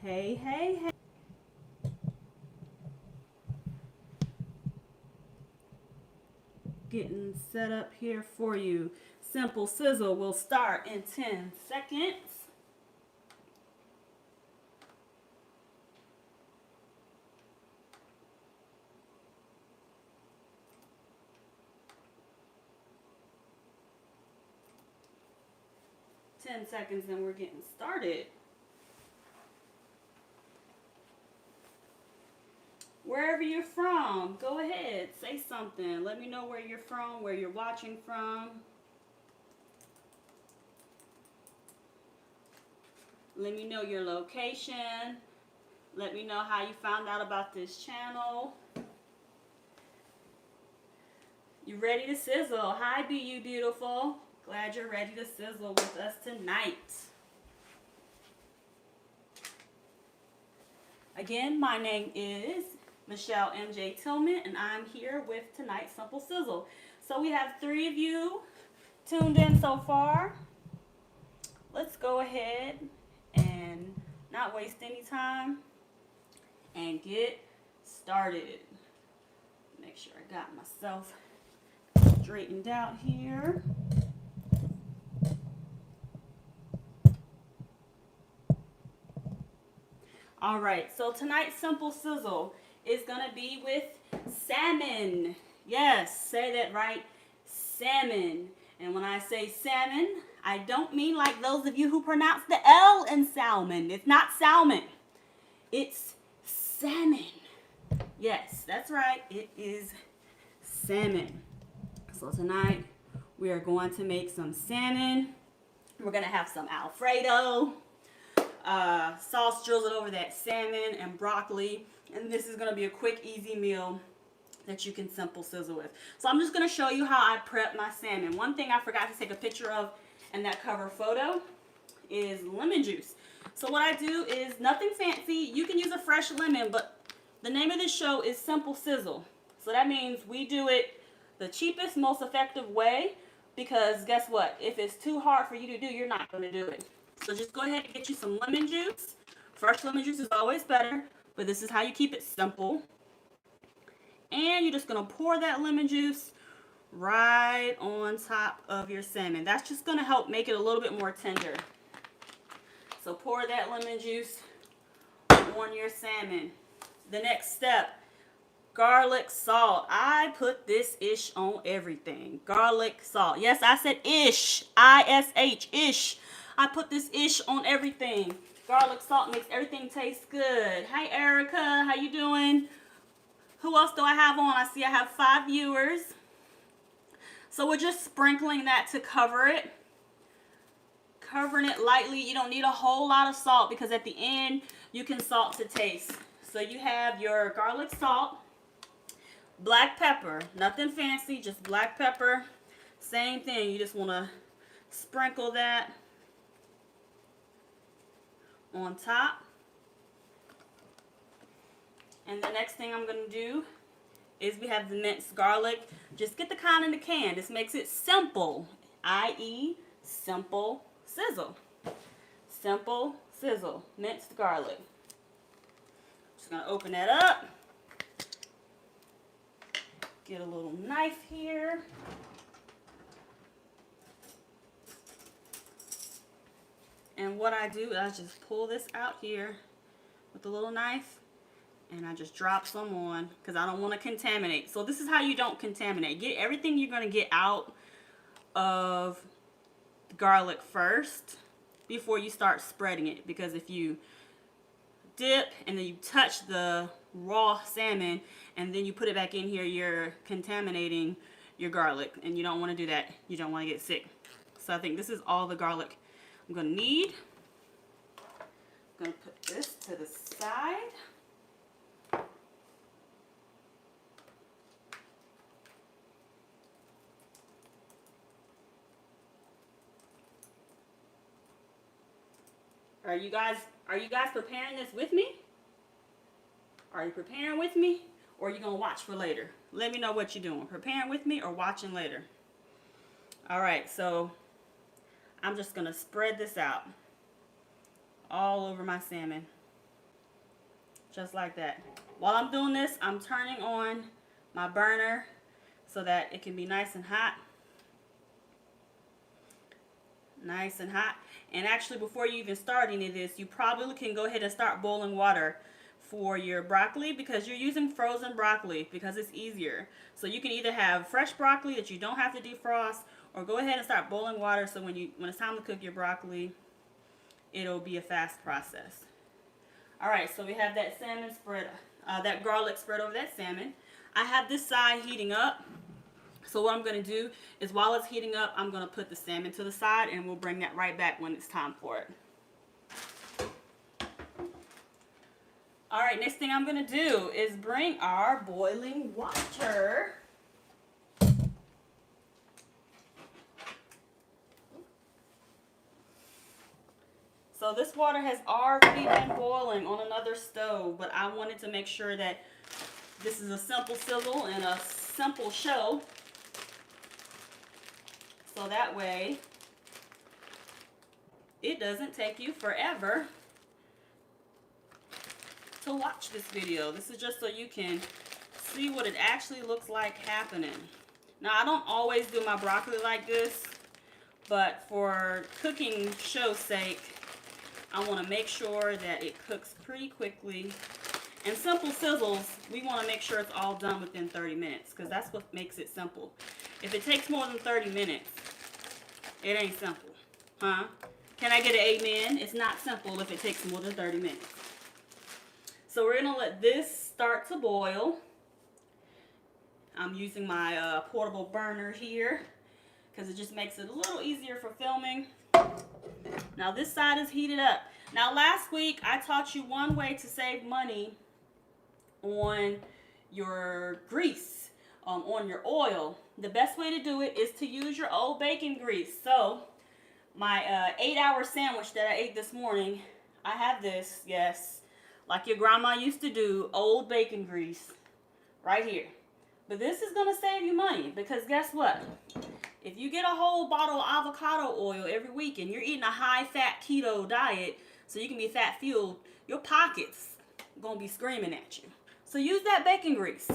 Hey, hey, hey. Getting set up here for you. Simple sizzle will start in 10 seconds. Ten seconds and we're getting started. Wherever you're from, go ahead, say something. Let me know where you're from, where you're watching from. Let me know your location. Let me know how you found out about this channel. You ready to sizzle? Hi, Be You Beautiful. Glad you're ready to sizzle with us tonight. Again, my name is Michelle MJ Tillman, and I'm here with tonight's Simple Sizzle. So we have 3 of you tuned in so far. Let's go ahead and not waste any time and get started. Make sure I got myself straightened out here. All right, so tonight's Simple Sizzle is gonna be with salmon. Yes, say that right, salmon. And when I say salmon, I don't mean like those of you who pronounce the L in salmon. It's not salmon, it's salmon. Yes, that's right, it is salmon. So tonight we are going to make some salmon. We're gonna have some alfredo. Sauce drizzled over that salmon and broccoli, and this is going to be a quick, easy meal that you can simple sizzle with. So I'm just going to show you how I prep my salmon. One thing I forgot to take a picture of in that cover photo is lemon juice. So what I do is nothing fancy. You can use a fresh lemon, but the name of this show is Simple Sizzle. So that means we do it the cheapest, most effective way, because guess what? If it's too hard for you to do, you're not going to do it. So just go ahead and get you some lemon juice. Fresh lemon juice is always better, but this is how you keep it simple. And you're just going to pour that lemon juice right on top of your salmon. That's just going to help make it a little bit more tender. So pour that lemon juice on your salmon. The next step, garlic salt. I put this ish on everything. Garlic salt. Yes, I said ish. I-S-H, ish. I put this ish on everything. Garlic salt makes everything taste good. Hi, Erica. How you doing? Who else do I have on? I see I have 5 viewers. So we're just sprinkling that to cover it. Covering it lightly. You don't need a whole lot of salt because at the end, you can salt to taste. So you have your garlic salt, black pepper. Nothing fancy, just black pepper. Same thing. You just want to sprinkle that on top. And the next thing I'm going to do is we have the minced garlic. Just get the kind in the can. This makes it simple, i.e. simple sizzle. Simple sizzle, minced garlic. Just going to open that up. Get a little knife here. And what I do is I just pull this out here with a little knife and I just drop some on because I don't want to contaminate. So this is how you don't contaminate. Get everything you're going to get out of the garlic first before you start spreading it. Because if you dip and then you touch the raw salmon and then you put it back in here, you're contaminating your garlic and you don't want to do that. You don't want to get sick. So I think this is all the garlic I'm going to need. I'm going to put this to the side. Are you guys preparing this with me? Are you preparing with me? Or are you going to watch for later? Let me know what you're doing. Preparing with me or watching later? All right, so I'm just going to spread this out all over my salmon. just like that. While I'm doing this, I'm turning on my burner so that it can be nice and hot. Nice and hot. And actually, before you even start any of this, you probably can go ahead and start boiling water for your broccoli, because you're using frozen broccoli because it's easier. So you can either have fresh broccoli that you don't have to defrost, or go ahead and start boiling water so when it's time to cook your broccoli, it'll be a fast process. All right, so we have that salmon spread, that garlic spread over that salmon. I have this side heating up. So what I'm going to do is, while it's heating up, I'm going to put the salmon to the side, and we'll bring that right back when it's time for it. All right, next thing I'm going to do is bring our boiling water. So this water has already been boiling on another stove, but I wanted to make sure that this is a simple sizzle and a simple show. So that way it doesn't take you forever to watch this video. This is just so you can see what it actually looks like happening. Now, I don't always do my broccoli like this, but for cooking show's sake, I want to make sure that it cooks pretty quickly. And simple sizzles, we want to make sure it's all done within 30 minutes, because that's what makes it simple. If it takes more than 30 minutes, it ain't simple. Huh? Can I get an amen? It's not simple if it takes more than 30 minutes. So we're going to let this start to boil. I'm using my portable burner here because it just makes it a little easier for filming. Now this side is heated up. Now last week I taught you one way to save money on your grease, on your oil. The best way to do it is to use your old bacon grease. So my 8-hour sandwich that I ate this morning, I have this, yes, like your grandma used to do, old bacon grease right here. But this is going to save you money, because guess what? If you get a whole bottle of avocado oil every week and you're eating a high-fat keto diet so you can be fat-fueled, your pockets are going to be screaming at you. So use that bacon grease.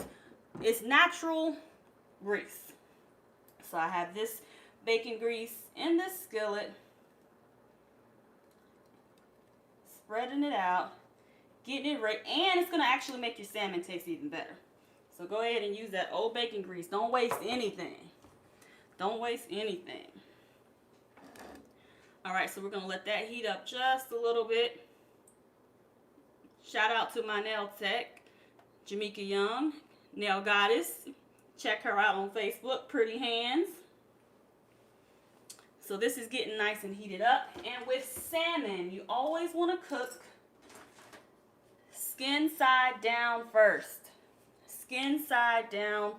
It's natural grease. So I have this bacon grease in this skillet, spreading it out, getting it right, and it's going to actually make your salmon taste even better. So go ahead and use that old bacon grease. Don't waste anything. Don't waste anything. All right, so we're going to let that heat up just a little bit. Shout out to my nail tech, Jamaica Young, Nail Goddess. Check her out on Facebook, Pretty Hands. So this is getting nice and heated up. And with salmon, you always want to cook skin side down first. Skin side down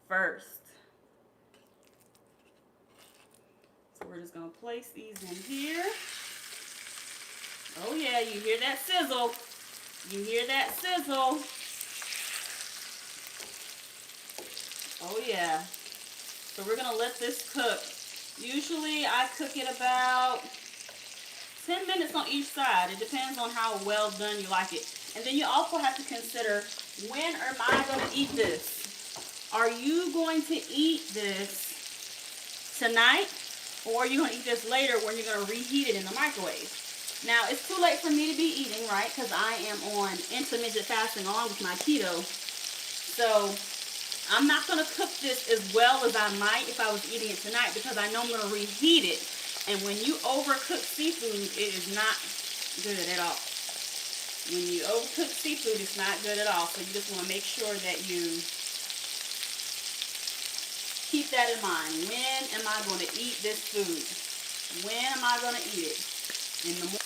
first. So we're just going to place these in here. Oh yeah, you hear that sizzle. You hear that sizzle. Oh yeah. So we're going to let this cook. Usually I cook it about 10 minutes on each side. It depends on how well done you like it. And then you also have to consider, when am I going to eat this? Are you going to eat this tonight? Or are you going to eat this later when you're going to reheat it in the microwave? Now, it's too late for me to be eating, right? Because I am on intermittent fasting on with my keto. So I'm not going to cook this as well as I might if I was eating it tonight, because I know I'm going to reheat it. And when you overcook seafood, it is not good at all. When you overcook seafood, it's not good at all. So you just want to make sure that you keep that in mind. When am I going to eat this food? When am I going to eat it?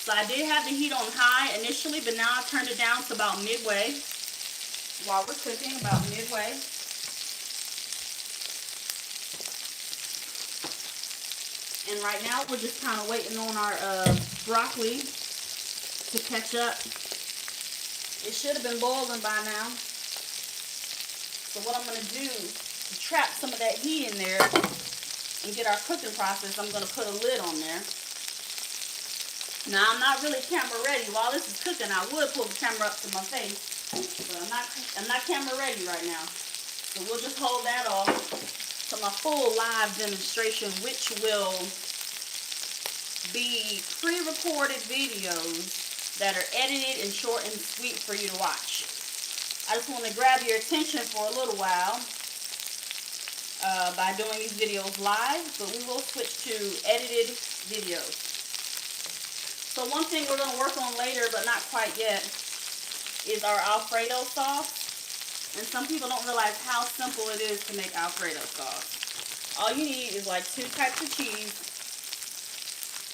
So I did have the heat on high initially, but now I turned it down to about midway. While we're cooking, about midway. And right now we're just kind of waiting on our broccoli to catch up. It should have been boiling by now. So what I'm going to do to trap some of that heat in there and get our cooking process, I'm going to put a lid on there. Now I'm not really camera ready. While this is cooking, I would pull the camera up to my face But I'm not camera ready right now. So we'll just hold that off to my full live demonstration, which will be pre-recorded videos that are edited and short and sweet for you to watch. I just want to grab your attention for a little while by doing these videos live, but we will switch to edited videos. So one thing we're going to work on later, but not quite yet, is our alfredo sauce. And some people don't realize how simple it is to make alfredo sauce. All you need is like 2 types of cheese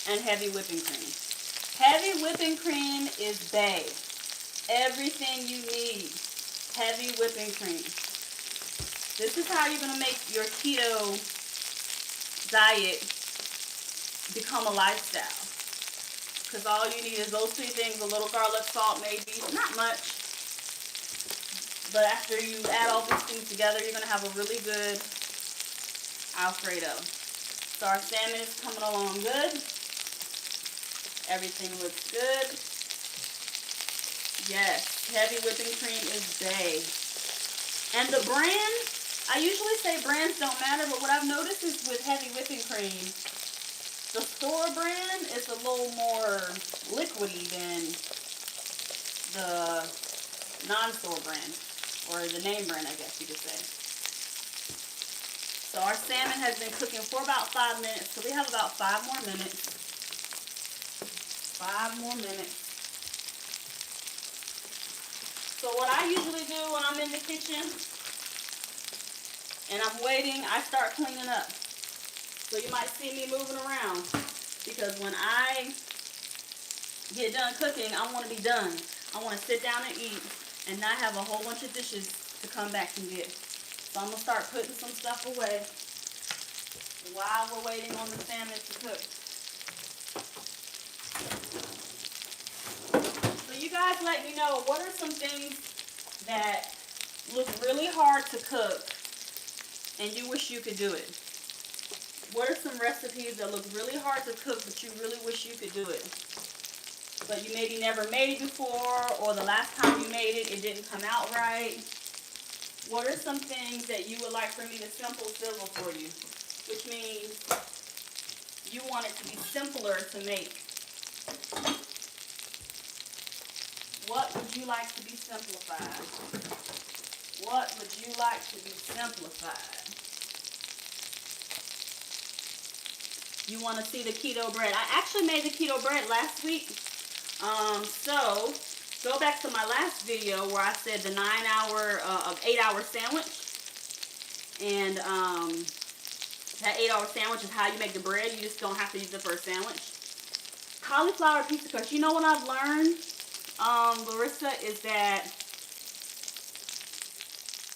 and heavy whipping cream. Heavy whipping cream is bae. Everything you need. Heavy whipping cream. This is how you're going to make your keto diet become a lifestyle. Because all you need is those 3 things, a little garlic, salt, maybe, not much. But after you add all these things together, you're going to have a really good alfredo. So our salmon is coming along good. Everything looks good. Yes, heavy whipping cream is bae. And the brand, I usually say brands don't matter, but what I've noticed is with heavy whipping cream, the store brand is a little more liquidy than the non-store brand, or the name brand, I guess you could say. So our salmon has been cooking for about 5 minutes, so we have about 5 more minutes. 5 more minutes. So what I usually do when I'm in the kitchen and I'm waiting, I start cleaning up. So you might see me moving around, because when I get done cooking, I want to be done. I want to sit down and eat and not have a whole bunch of dishes to come back and get. So I'm going to start putting some stuff away while we're waiting on the salmon to cook. So you guys let me know, what are some things that look really hard to cook and you wish you could do it? What are some recipes that look really hard to cook but you really wish you could do it? But you maybe never made it before, or the last time you made it, it didn't come out right. What are some things that you would like for me to simple sizzle for you? Which means you want it to be simpler to make. What would you like to be simplified? What would you like to be simplified? You want to see the keto bread. I actually made the keto bread last week. So go back to my last video where I said the 8-hour sandwich. And that 8-hour sandwich is how you make the bread. You just don't have to use it for a sandwich. Cauliflower pizza crust. You know what I've learned, Larissa, is that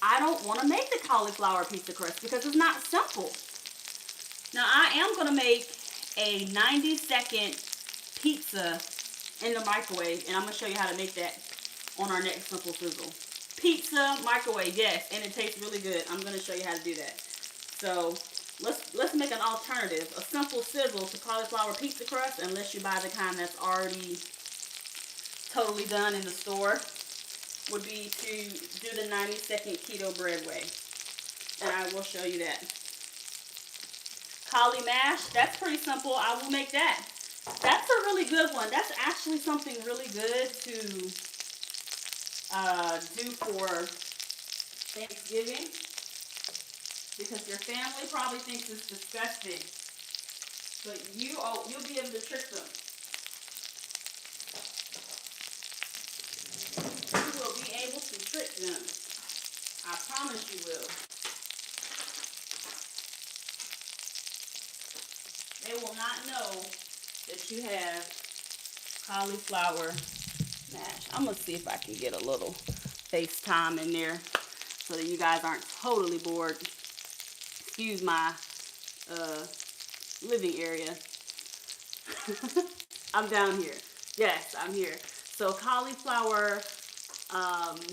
I don't want to make the cauliflower pizza crust because it's not simple. Now, I am going to make a 90-second pizza in the microwave, and I'm going to show you how to make that on our next Simple Sizzle. Pizza microwave, yes, and it tastes really good. I'm going to show you how to do that. So, let's make an alternative, a Simple Sizzle to cauliflower pizza crust, unless you buy the kind that's already totally done in the store, would be to do the 90-second keto bread way. And I will show you that. Cauli mash, that's pretty simple. I will make that. That's a really good one. That's actually something really good to do for Thanksgiving, because your family probably thinks it's disgusting, but you'll be able to trick them. You will be able to trick them. I promise you will. They will not know that you have cauliflower mash. I'm going to see if I can get a little FaceTime in there so that you guys aren't totally bored. Excuse my living area. I'm down here. Yes, I'm here. So cauliflower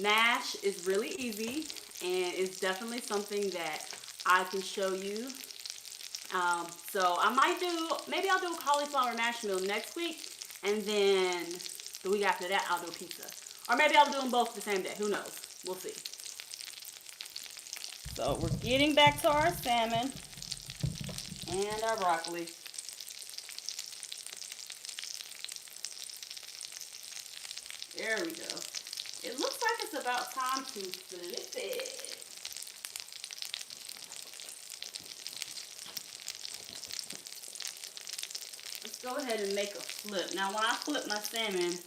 mash is really easy, and it's definitely something that I can show you. So I might maybe I'll do a cauliflower mash meal next week, and then The week after that, I'll do pizza. Or maybe I'll do them both the same day. Who knows? We'll see. So we're getting back to our salmon and our broccoli. There we go. It looks like it's about time to flip it. Let's go ahead and make a flip. Now when I flip my salmon,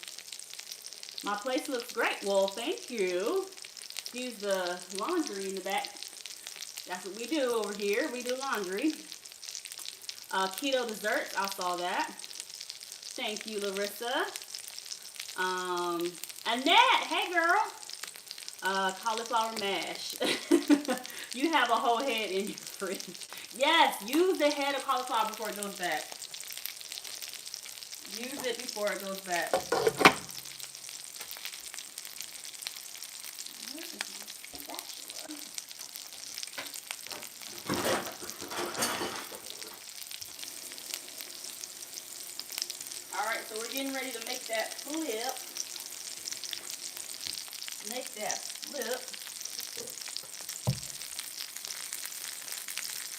my place looks great. Well, thank you. Excuse the laundry in the back. That's what we do over here. We do laundry. Keto desserts, I saw that. Thank you, Larissa. Annette, hey girl. Cauliflower mash. You have a whole head in your fridge. Yes, use the head of cauliflower before it goes bad. Use it before it goes bad. Alright, so we're getting ready to make that flip. Make that flip.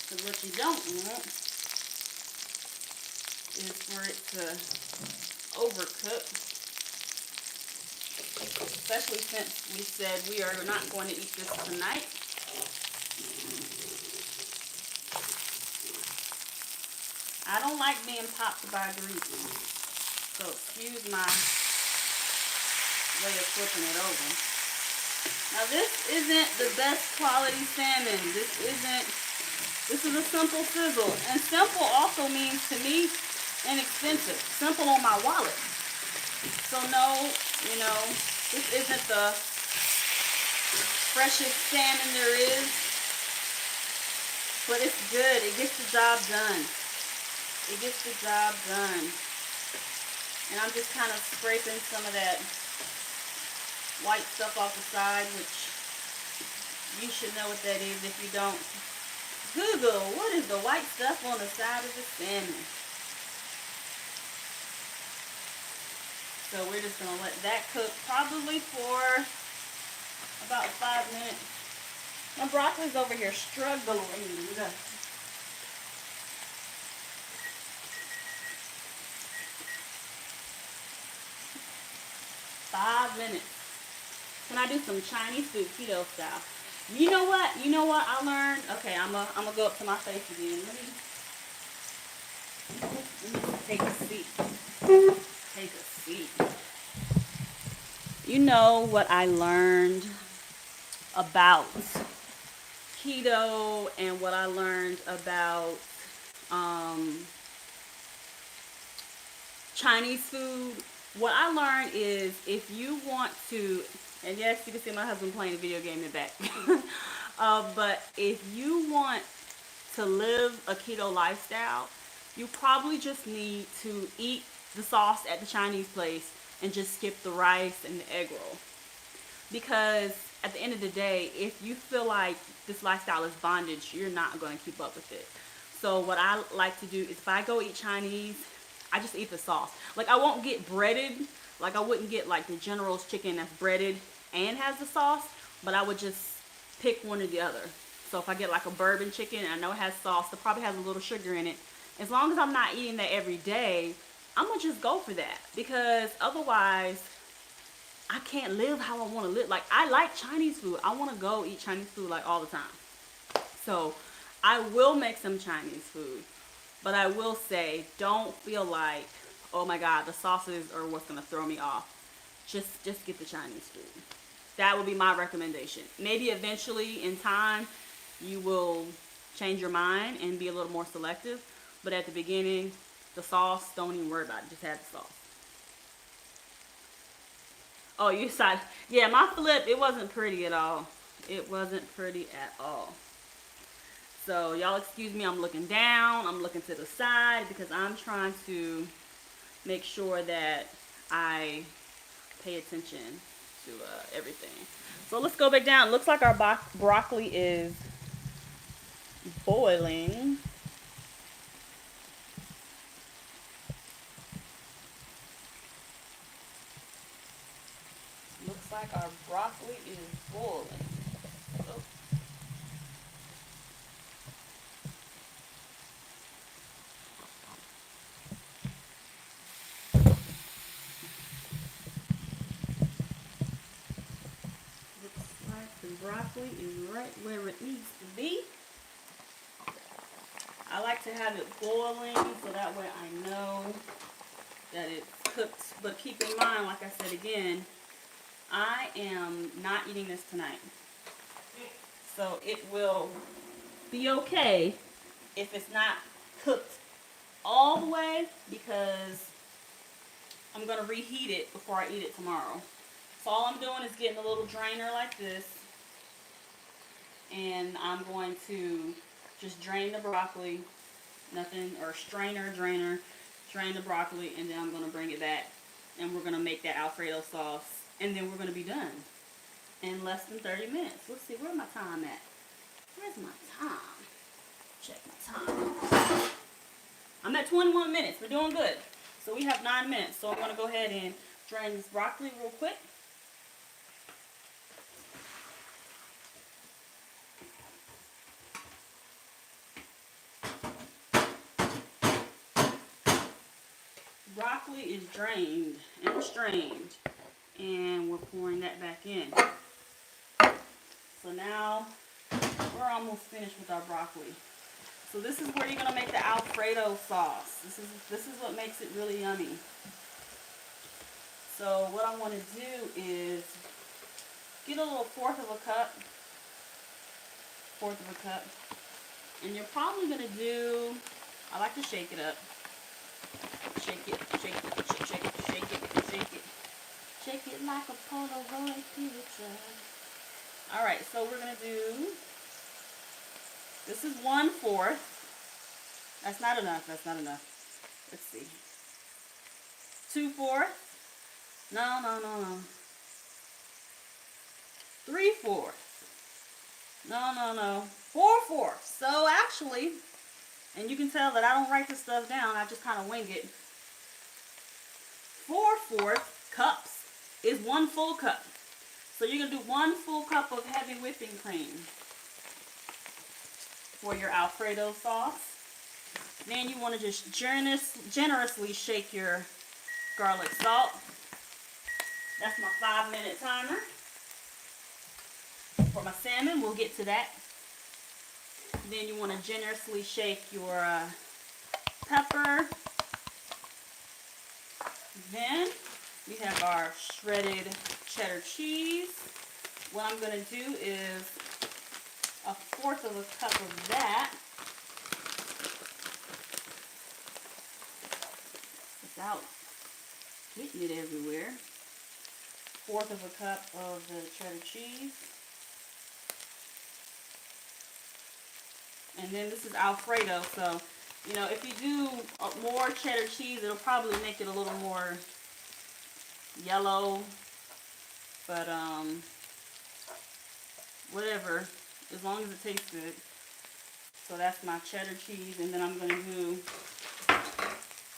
Because what you don't want is for it to overcook. Especially since we said we are not going to eat this tonight. I don't like being popped by grease. So excuse my way of flipping it over. Now this isn't the best quality salmon. This is a simple sizzle. And simple also means to me inexpensive. Simple on my wallet. So no, you know, this isn't the freshest salmon there is. But it's good. It gets the job done. It gets the job done. And I'm just kind of scraping some of that white stuff off the side, which you should know what that is. If you don't, Google, what is the white stuff on the side of the salmon? So we're just going to let that cook probably for about 5 minutes. My broccoli's over here struggling. 5 minutes. Can I do some Chinese food, keto style? You know what? You know what I learned? Okay, I'm gonna go up to my face again. Let me take a seat. Take a seat. You know what I learned about keto and what I learned about Chinese food? What I learned is if you want to, and yes, you can see my husband playing a video game in the back, but if you want to live a keto lifestyle, you probably just need to eat the sauce at the Chinese place and just skip the rice and the egg roll. Because at the end of the day, if you feel like this lifestyle is bondage, you're not going to keep up with it. So what I like to do is if I go eat Chinese, I just eat the sauce. Like I won't get breaded. Like I wouldn't get like the General's chicken that's breaded and has the sauce, but I would just pick one or the other. So if I get like a bourbon chicken and I know it has sauce, it probably has a little sugar in it. As long as I'm not eating that every day, I'm gonna just go for that, because otherwise I can't live how I want to live. Like I like Chinese food. I want to go eat Chinese food like all the time. So I will make some Chinese food. But I will say, don't feel like, oh my God, the sauces are what's going to throw me off. Just get the Chinese food. That would be my recommendation. Maybe eventually in time, you will change your mind and be a little more selective. But at the beginning, the sauce, don't even worry about it. Just have the sauce. Oh, you decided, yeah, my flip, it wasn't pretty at all. It wasn't pretty at all. So y'all excuse me, I'm looking down, I'm looking to the side because I'm trying to make sure that I pay attention to everything. So let's go back down. Looks like our broccoli is boiling. like our broccoli is boiling. Oh. Looks like the broccoli is right where it needs to be. I like to have it boiling so that way I know that it's cooked. But keep in mind, like I said again, I am not eating this tonight. So it will be okay if it's not cooked all the way, because I'm going to reheat it before I eat it tomorrow. So all I'm doing is getting a little drainer like this, and I'm going to just drain the broccoli, nothing, or strainer, drainer, drain the broccoli, and then I'm going to bring it back, and we're going to make that Alfredo sauce, and then we're going to be done in less than 30 minutes. Let's see, where's my time at? Where's my time? Check my time. I'm at 21 minutes. We're doing good. So we have 9 minutes. So I'm going to go ahead and drain this broccoli real quick. Broccoli is drained and strained, and we're pouring that back in. So now we're almost finished with our broccoli. So this is where you're gonna make the Alfredo sauce. This is what makes it really yummy. So what I want to do is get a little fourth of a cup, and you're probably gonna do. I like to shake it up. Shake it, shake it, shake it, shake it, shake it. Shake it like a Polaroid picture. Alright, so we're going to do, this is 1/4. That's not enough, that's not enough. Let's see. 2/4. No. 3/4. No. 4/4. So actually, and you can tell that I don't write this stuff down, I just kind of wing it. 4/4 cups is 1 full cup. So you're going to do 1 full cup of heavy whipping cream for your Alfredo sauce. Then you want to just generously shake your garlic salt. That's my 5-minute timer. For my salmon, we'll get to that. Then you want to generously shake your pepper. Then we have our shredded cheddar cheese. What I'm going to do is 1/4 of a cup of that. Without getting it everywhere. 1/4 of a cup of the cheddar cheese. And then this is Alfredo, so, you know, if you do more cheddar cheese, it'll probably make it a little more yellow, but, whatever, as long as it tastes good. So that's my cheddar cheese, and then I'm going to do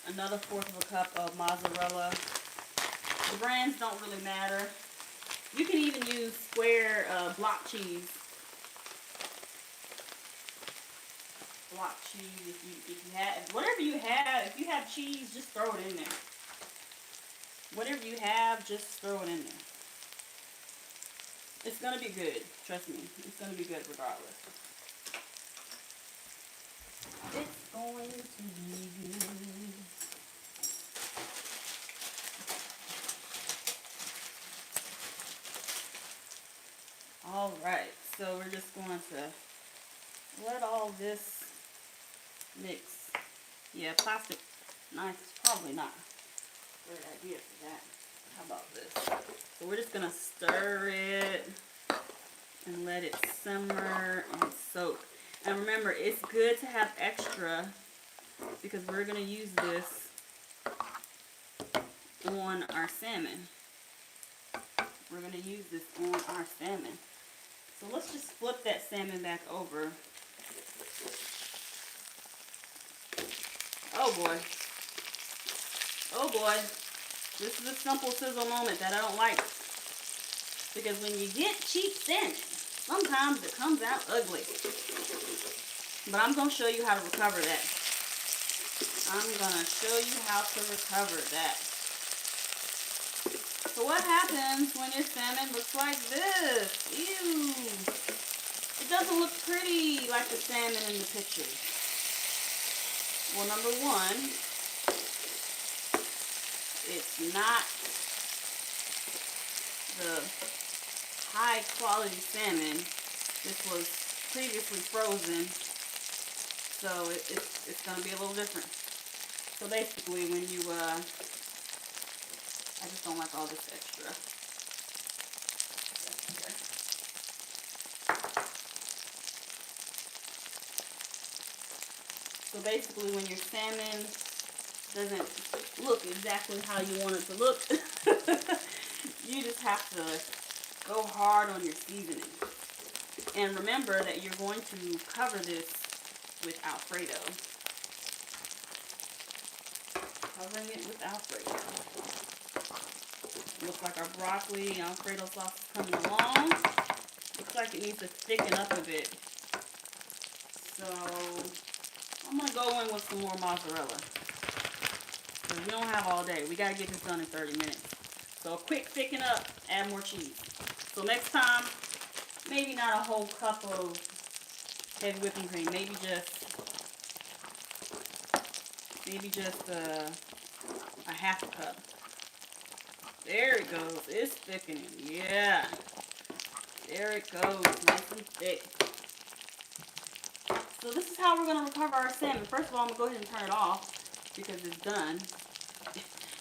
another 1/4 of a cup of mozzarella. The brands don't really matter. You can even use square block cheese. Block cheese, if you have, whatever you have, if you have cheese, just throw it in there. Whatever you have, just throw it in there. It's going to be good, trust me. It's going to be good regardless. It's going to be good. Alright, so we're just going to let all this mix. Yeah, plastic knife is probably not a great idea for that. How about this? So we're just going to stir it and let it simmer and soak. And remember, it's good to have extra because we're going to use this on our salmon. We're going to use this on our salmon. So let's just flip that salmon back over. Oh boy. Oh boy. This is a simple sizzle moment that I don't like. Because when you get cheap salmon, sometimes it comes out ugly. But I'm going to show you how to recover that. I'm going to show you how to recover that. So what happens when your salmon looks like this? Ew. It doesn't look pretty like the salmon in the picture. Well, number one, it's not the high quality salmon. This was previously frozen, so it's going to be a little different. So basically when you, I just don't like all this extra. So basically when your salmon doesn't look exactly how you want it to look, you just have to go hard on your seasoning. And remember that you're going to cover this with alfredo. Covering it with alfredo. Looks like our broccoli alfredo sauce is coming along. Looks like it needs to thicken up a bit. So I'm going to go in with some more mozzarella. Because we don't have all day. We got to get this done in 30 minutes. So a quick thicken up, add more cheese. So next time, maybe not a whole cup of heavy whipping cream. Maybe just a half a cup. There it goes. It's thickening. Yeah. There it goes. Nice and thick. So this is how we're going to recover our salmon. First of all, I'm going to go ahead and turn it off because it's done.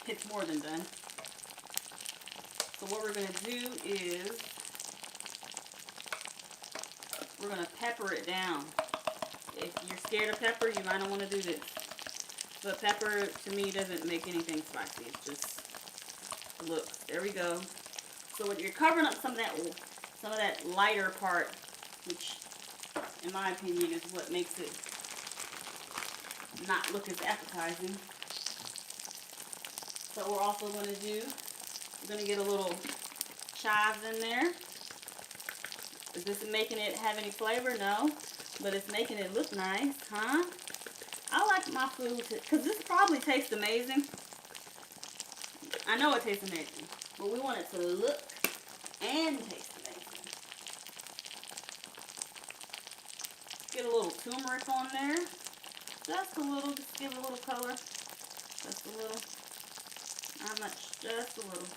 It's more than done. So what we're going to do is we're going to pepper it down. If you're scared of pepper, you might not want to do this. But pepper, to me, doesn't make anything spicy. It's just looks. There we go. So when you're covering up some of that lighter part, which in my opinion is what makes it not look as appetizing. So what we're also going to do, we're going to get a little chives in there. Is this making it have any flavor? No. But it's making it look nice, huh? I like my food, because this probably tastes amazing. I know it tastes amazing. But we want it to look and taste amazing. Get a little turmeric on there. Just a little, just give it a little color. Just a little. Not much, just a little.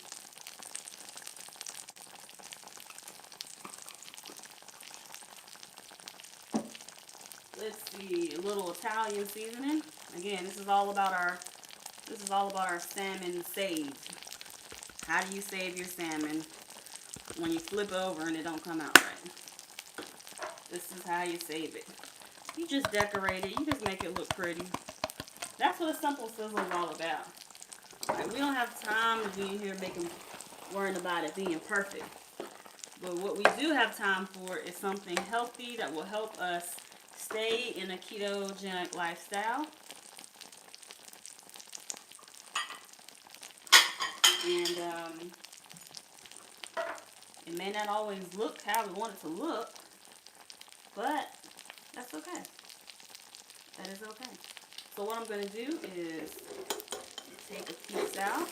Let's see, a little Italian seasoning. Again, this is all about our salmon save. How do you save your salmon when you flip over and it don't come out right? This is how you save it. You just decorate it. You just make it look pretty. That's what a simple sizzle is all about. Like, we don't have time to be in here worrying about it being perfect. But what we do have time for is something healthy that will help us stay in a ketogenic lifestyle. And it may not always look how we want it to look, but that's okay. That is okay. So what I'm going to do is take a piece out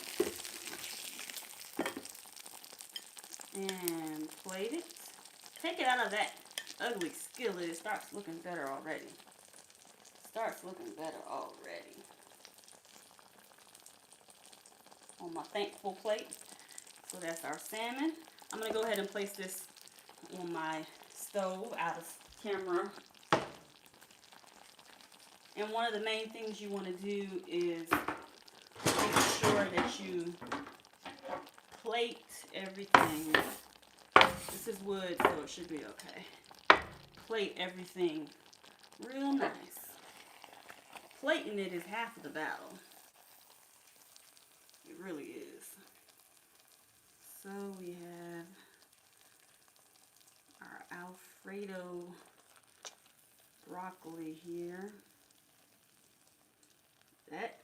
and plate it. Take it out of that ugly skillet. It starts looking better already. On my thankful plate. So that's our salmon. I'm going to go ahead and place this on my stove out of camera. And one of the main things you want to do is make sure that you plate everything. This is wood, so it should be okay. Plate everything real nice. Plating it is half of the battle. It really is. So we have our alfredo broccoli here. That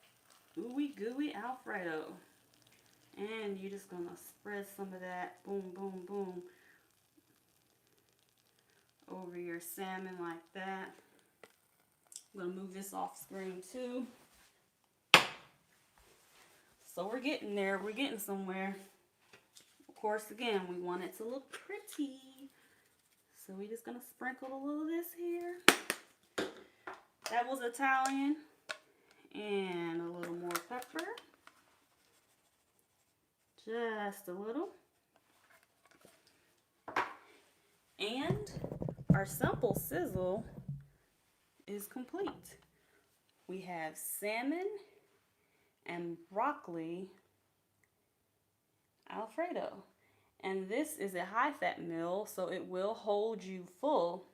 ooey gooey alfredo. And you're just gonna spread some of that, boom, boom, boom, over your salmon like that. I'm gonna move this off screen too. So we're getting there, we're getting somewhere. Of course, again, we want it to look pretty. So we're just gonna sprinkle a little of this here. That was Italian. And a little more pepper. Just a little. And our simple sizzle is complete. We have salmon and broccoli alfredo. And this is a high-fat meal, so it will hold you full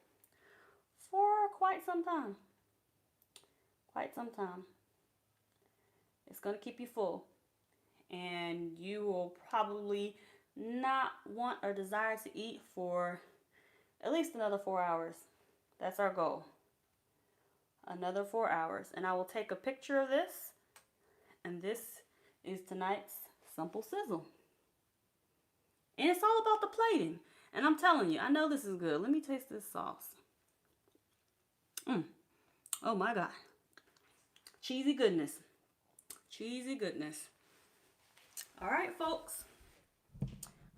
for quite some time. Quite some time. It's going to keep you full. And you will probably not want or desire to eat for at least another 4 hours. That's our goal. Another 4 hours. And I will take a picture of this. And this is tonight's simple sizzle. And it's all about the plating. And I'm telling you, I know this is good. Let me taste this sauce. Oh my God. Cheesy goodness. Cheesy goodness. All right, folks.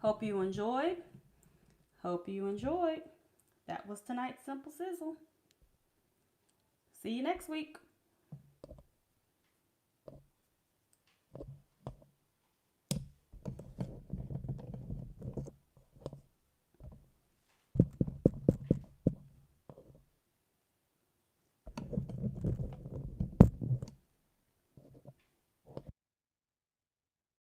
Hope you enjoyed. Hope you enjoyed. That was tonight's simple sizzle. See you next week.